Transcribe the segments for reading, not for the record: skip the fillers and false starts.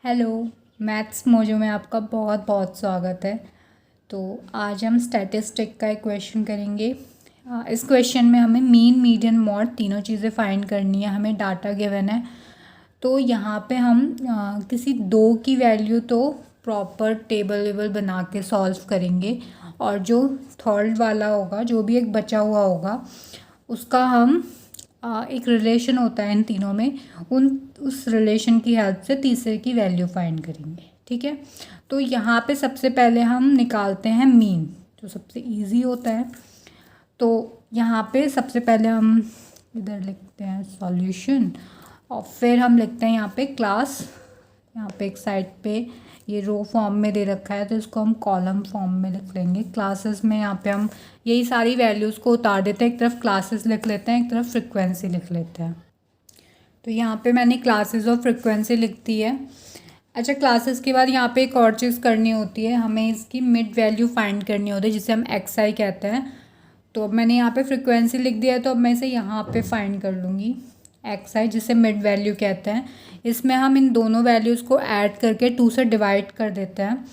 Hello. Maths mojo में आपका बहुत बहुत स्वागत है। तो आज हम स्टैटिस्टिक का एक क्वेश्चन करेंगे। इस क्वेश्चन में हमें मीन मीडियन मॉड तीनों चीज़ें फाइंड करनी है। हमें डाटा गिवन है, तो यहाँ पे हम किसी दो की वैल्यू तो प्रॉपर टेबल वेबल बना के सॉल्व करेंगे, और जो थर्ड वाला होगा, जो भी एक बचा हुआ होगा, उसका हम एक रिलेशन होता है इन तीनों में, उस रिलेशन की हेल्प से तीसरे की वैल्यू फाइंड करेंगे। ठीक है, तो यहाँ पे सबसे पहले हम निकालते हैं मीन, जो सबसे इजी होता है। तो यहाँ पे सबसे पहले हम इधर लिखते हैं सॉल्यूशन, और फिर हम लिखते हैं यहाँ पे क्लास। यहाँ पे एक साइड पे ये रो फॉर्म में दे रखा है, तो इसको हम कॉलम फॉर्म में लिख लेंगे। क्लासेस में यहाँ पे हम यही सारी वैल्यूज़ को उतार देते हैं, एक तरफ क्लासेस लिख लेते हैं, एक तरफ फ्रिक्वेंसी लिख लेते हैं। तो यहाँ पे मैंने क्लासेस और फ्रिक्वेंसी लिख दी है। अच्छा, क्लासेस के बाद यहाँ पे एक और चीज़ करनी होती है, हमें इसकी मिड वैल्यू फाइंड करनी होती है, जिसे हम एक्स आई कहते हैं। तो अब मैंने यहाँ पे फ्रिक्वेंसी लिख दिया है, तो अब मैं इसे यहाँ पे फाइंड कर लूँगी एक्स आई, जिसे मिड वैल्यू कहते हैं। इसमें हम इन दोनों वैल्यूज़ को ऐड करके 2 से डिवाइड कर देते हैं,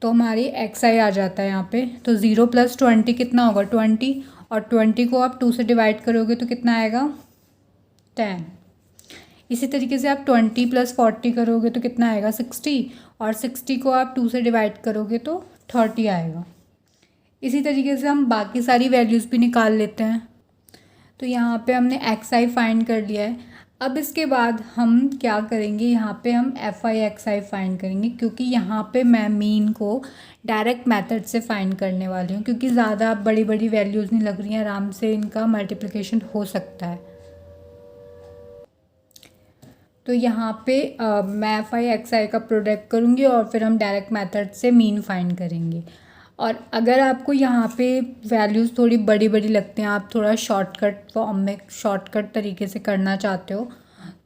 तो हमारी एक्स आई आ जाता है यहाँ पे। तो 0 + 20 कितना होगा? 20, और 20 को आप 2 से डिवाइड करोगे तो कितना आएगा? 10। इसी तरीके से आप 20 + 40 करोगे तो कितना आएगा? 60, और 60 को आप 2 से डिवाइड करोगे तो 30 आएगा। इसी तरीके से हम बाकी सारी वैल्यूज़ भी निकाल लेते हैं। तो यहाँ पे हमने एक्स आई फाइंड कर लिया है। अब इसके बाद हम क्या करेंगे, यहाँ पे हम F I X I find करेंगे, क्योंकि यहाँ पे मैं मीन को डायरेक्ट मेथड से फाइंड करने वाली हूँ, क्योंकि ज़्यादा बड़ी बड़ी वैल्यूज़ नहीं लग रही हैं, आराम से इनका मल्टीप्लिकेशन हो सकता है। तो यहाँ पे मैं एफ आई एक्स आई का प्रोडक्ट करूँगी, और फिर हम डायरेक्ट मेथड से मीन फाइंड करेंगे। और अगर आपको यहाँ पे वैल्यूज़ थोड़ी बड़ी बड़ी लगती हैं, आप थोड़ा शॉर्टकट फॉर्म में शॉर्टकट तरीके से करना चाहते हो,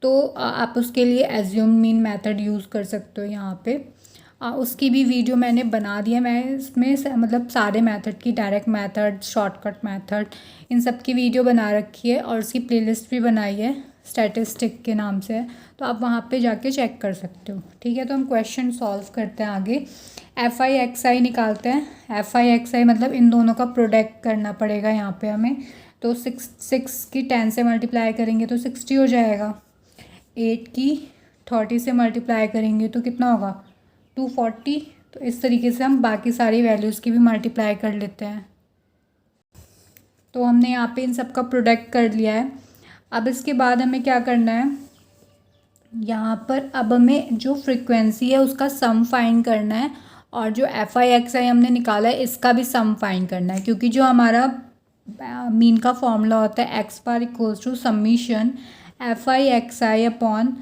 तो आप उसके लिए एज्यूम मीन मेथड यूज़ कर सकते हो। यहाँ पे उसकी भी वीडियो मैंने बना दी है। मैं इसमें मतलब सारे मेथड की, डायरेक्ट मेथड, शॉर्टकट मेथड, इन सब की वीडियो बना रखी है, और उसकी प्लेलिस्ट भी बनाई है, स्टैटिस्टिक के नाम से है, तो आप वहाँ पे जाके चेक कर सकते हो। ठीक है, तो हम क्वेश्चन सॉल्व करते हैं आगे। एफ आई एक्स आई निकालते हैं। एफ आई एक्स आई मतलब इन दोनों का प्रोडक्ट करना पड़ेगा यहाँ पे हमें। तो 6 की 10 से मल्टीप्लाई करेंगे तो 60 हो जाएगा। 8 की 30 से मल्टीप्लाई करेंगे तो कितना होगा? 240। तो इस तरीके से हम बाकी सारी वैल्यूज़ की भी मल्टीप्लाई कर लेते हैं। तो हमने यहाँ पे इन सब का प्रोडक्ट कर लिया है। अब इसके बाद हमें क्या करना है, यहाँ पर अब हमें जो फ्रीक्वेंसी है उसका सम फाइंड करना है, और जो एफ आई एक्स आई हमने निकाला है इसका भी सम फाइंड करना है, क्योंकि जो हमारा मीन का फॉर्मूला होता है X bar equals to summation F I X I upon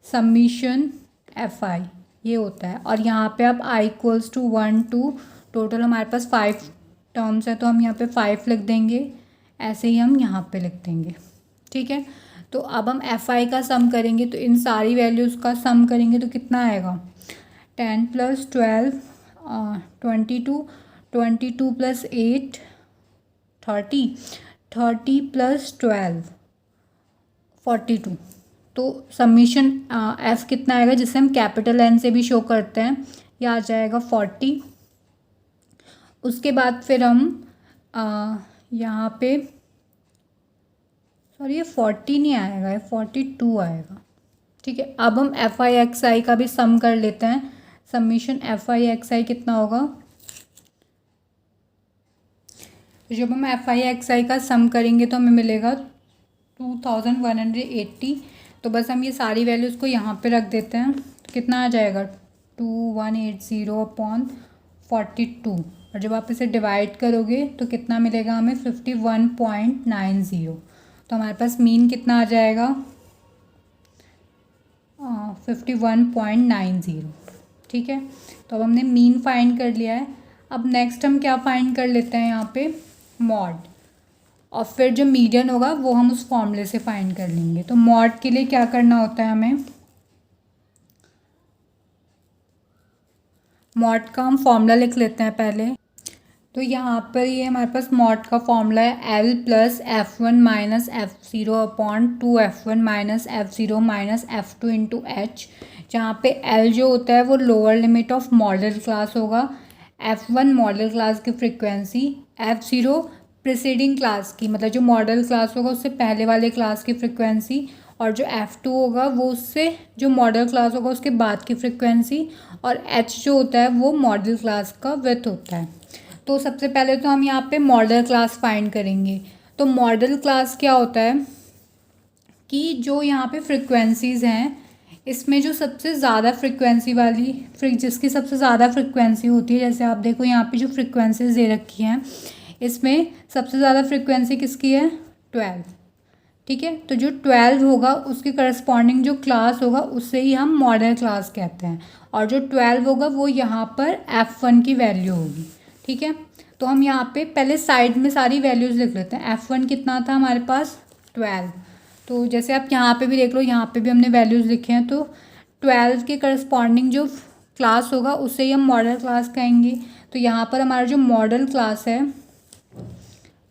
summation F I, ये होता है। और यहाँ पे अब आई इक्वल्स टू 1 2, टोटल हमारे पास 5 टर्म्स है, तो हम यहाँ पे 5 लिख देंगे। ऐसे ही हम यहाँ पे लिख देंगे। ठीक है, तो अब हम एफ आई का सम करेंगे, तो इन सारी वैल्यूज़ का सम करेंगे तो कितना आएगा? 10 + 12 22, 22 + 8 30, 30 + 12 42। तो समीशन एफ कितना आएगा, जिसे हम कैपिटल एन से भी शो करते हैं, यह आ जाएगा 40। उसके बाद फिर हम यहाँ पे, सॉरी, ये 40 नहीं आएगा, ये 42 आएगा। ठीक है, अब हम एफ आई एक्स आई का भी सम कर लेते हैं। समीशन एफ आई एक्स आई कितना होगा? तो जब हम एफ आई एक्स आई का सम करेंगे तो हमें मिलेगा 2180। तो बस हम ये सारी वैल्यूज़ को यहाँ पे रख देते हैं, तो कितना आ जाएगा? 2180 अपॉन 42, और जब आप इसे डिवाइड करोगे तो कितना मिलेगा हमें? 51.90। तो हमारे पास मीन कितना आ जाएगा? 51.90। ठीक है, तो अब हमने मीन फाइंड कर लिया है। अब नेक्स्ट हम क्या फाइंड कर लेते हैं यहाँ पे? मॉड, और फिर जो मीडियन होगा वो हम उस फॉर्मूले से फाइंड कर लेंगे। तो मॉड के लिए क्या करना होता है हमें? मॉड का हम फॉर्मूला लिख लेते हैं पहले। तो यहाँ पर ये हमारे पास मॉड का फॉर्मूला है L plus F1 minus F0 upon 2F1 minus F0 minus F2 into H, जहाँ पे L जो होता है वो lower limit of model class होगा, F1 मॉडल क्लास की फ्रिक्वेंसी, F0 प्रीसीडिंग क्लास की, मतलब जो मॉडल क्लास होगा उससे पहले वाले क्लास की फ्रिक्वेंसी, और जो F2 होगा वो उससे जो मॉडल क्लास होगा उसके बाद की फ्रिक्वेंसी, और H जो होता है वो मॉडल क्लास का विड्थ होता है। तो सबसे पहले तो हम यहाँ पे मॉडल क्लास फाइंड करेंगे। तो मॉडल क्लास क्या होता है कि जो यहाँ पे फ्रिक्वेंसीज़ हैं इसमें जो सबसे ज़्यादा फ्रिक्वेंसी वाली जिसकी सबसे ज़्यादा फ्रिक्वेंसी होती है, जैसे आप देखो यहाँ पे जो फ्रिक्वेंसीज दे रखी हैं इसमें सबसे ज़्यादा फ्रिक्वेंसी किसकी है, 12। ठीक है, तो जो 12 होगा उसके करस्पॉन्डिंग जो क्लास होगा उससे ही हम मॉडल क्लास कहते हैं, और जो 12 होगा वो यहाँ पर F1 की वैल्यू होगी। ठीक है, तो हम यहाँ पे पहले साइड में सारी वैल्यूज़ लिख लेते हैं। F1 कितना था हमारे पास, 12। तो जैसे आप यहाँ पे भी देख लो, यहाँ पे भी हमने वैल्यूज़ लिखे हैं, तो 12 के करस्पॉन्डिंग जो क्लास होगा उससे ही हम मॉडल क्लास कहेंगे। तो यहाँ पर हमारा जो मॉडल क्लास है,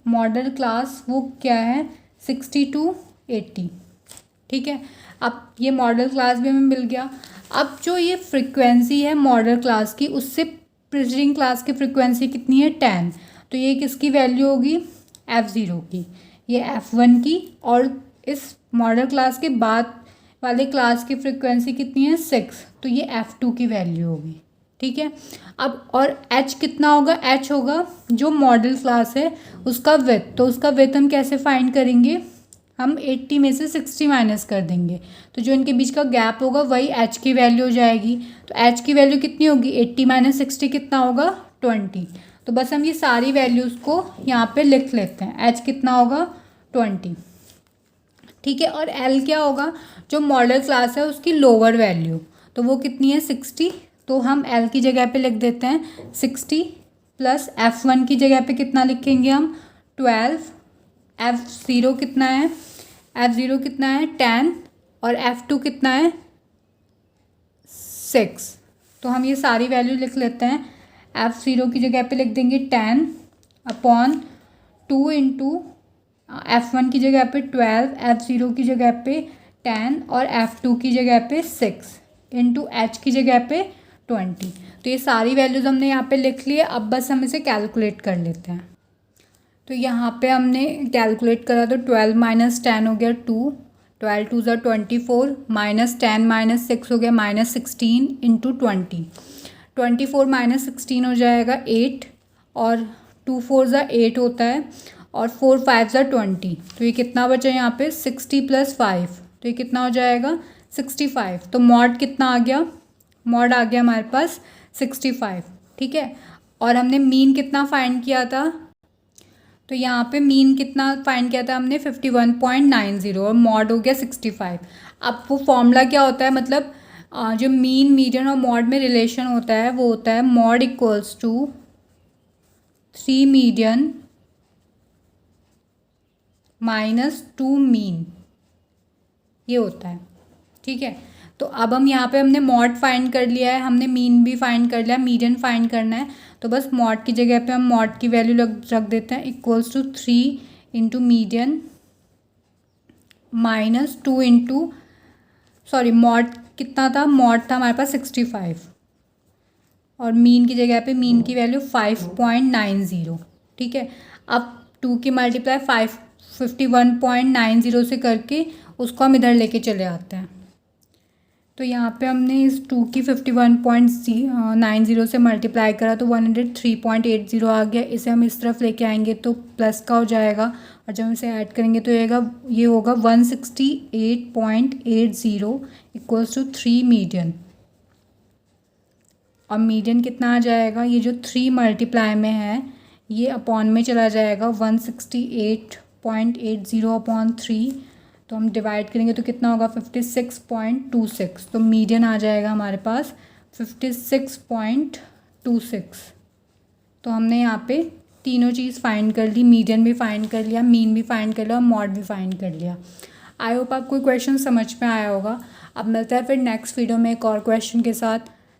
मॉडल क्लास वो क्या है, 60 to 80। ठीक है, अब ये मॉडल क्लास भी हमें मिल गया। अब जो ये फ्रिक्वेंसी है मॉडल क्लास की उससे प्रीसीडिंग क्लास की फ्रिक्वेंसी कितनी है, 10। तो ये किसकी वैल्यू होगी, F0 की, ये F1 की, और इस मॉडल क्लास के बाद वाले क्लास की फ्रिक्वेंसी कितनी है, 6। तो ये F2 की वैल्यू होगी। ठीक है, अब और H कितना होगा, H होगा जो मॉडल क्लास है उसका विड्थ। तो उसका विड्थ हम कैसे फाइंड करेंगे, हम 80 में से 60 माइनस कर देंगे, तो जो इनके बीच का गैप होगा वही H की वैल्यू हो जाएगी। तो H की वैल्यू कितनी होगी, 80 माइनस 60 कितना होगा, 20। तो बस हम ये सारी वैल्यूज़ को यहाँ पे लिख लेते हैं। H कितना होगा, 20। ठीक है, और L क्या होगा, जो मॉडल क्लास है उसकी लोअर वैल्यू, तो वो कितनी है, 60। तो हम L की जगह पे लिख देते हैं 60 प्लस F1 की जगह पे कितना लिखेंगे हम, 12। F0 कितना है, F0 कितना है, 10, और F2 कितना है, 6। तो हम ये सारी वैल्यू लिख लेते हैं। F0 की जगह पे लिख देंगे 10 अपॉन 2 इंटू F1 की जगह पे 12, F0 की जगह पे 10, और F2 की जगह पे 6 इंटू H की जगह पे 20। तो ये सारी वैल्यूज़ हमने यहाँ पे लिख लिए। अब बस हम इसे कैलकुलेट कर लेते हैं। तो यहाँ पे हमने कैलकुलेट करा तो 12 माइनस 10 हो गया 2, 12 2 ज़ा 24, माइनस 10 माइनस 6 हो गया माइनस 16 इंटू 20। 24 माइनस 16 हो जाएगा 8, और 2 4 ज़ा 8 होता है, और 4 5 ज़ा 20। तो ये कितना बचा यहाँ पे, 60 प्लस 5, तो ये कितना हो जाएगा, 65। तो मॉड कितना आ गया, मॉड आ गया हमारे पास 65। ठीक है, और हमने मीन कितना फाइंड किया था, तो यहाँ पे मीन कितना फाइंड किया था हमने, 51.90, और मॉड हो गया 65। अब वो फॉर्मूला क्या होता है, मतलब जो मीन, मीडियन और मॉड में रिलेशन होता है वो होता है mode equals to 3 median minus 2 mean, ये होता है। ठीक है, तो अब हम यहाँ पे हमने मॉड फाइंड कर लिया है, हमने मीन भी फाइंड कर लिया, मीडियन फाइंड करना है, तो बस मॉड की जगह पे हम मॉड की वैल्यू रख देते हैं, equals to 3 into median minus 2 into, sorry mode कितना था, मॉड था हमारे पास 65, और मीन की जगह पे मीन की वैल्यू 5.90। ठीक है, अब 2 की मल्टीप्लाई 51.90 से करके उसको हम इधर लेके चले आते हैं। तो यहाँ पे हमने इस 2 की 51.90 से मल्टीप्लाई करा तो 103.80 आ गया। इसे हम इस तरफ लेके आएंगे तो प्लस का हो जाएगा, और जब इसे ऐड करेंगे तो ये होगा 168.80 इक्वल्स टू 3 मीडियन। और मीडियन कितना आ जाएगा, ये जो 3 मल्टीप्लाई में है ये अपॉन में चला जाएगा, 168.80 अपॉन 3, तो हम डिवाइड करेंगे तो कितना होगा, 56.26। तो मीडियन आ जाएगा हमारे पास 56.26। तो हमने यहाँ पे तीनों चीज़ फाइंड कर ली, मीडियन भी फाइंड कर लिया, मीन भी फाइंड कर लिया, और मॉड भी फाइंड कर लिया। आई होप आपको क्वेश्चन समझ में आया होगा। अब मिलता है फिर नेक्स्ट वीडियो में एक और क्वेश्चन के साथ।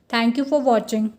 Thank you for watching.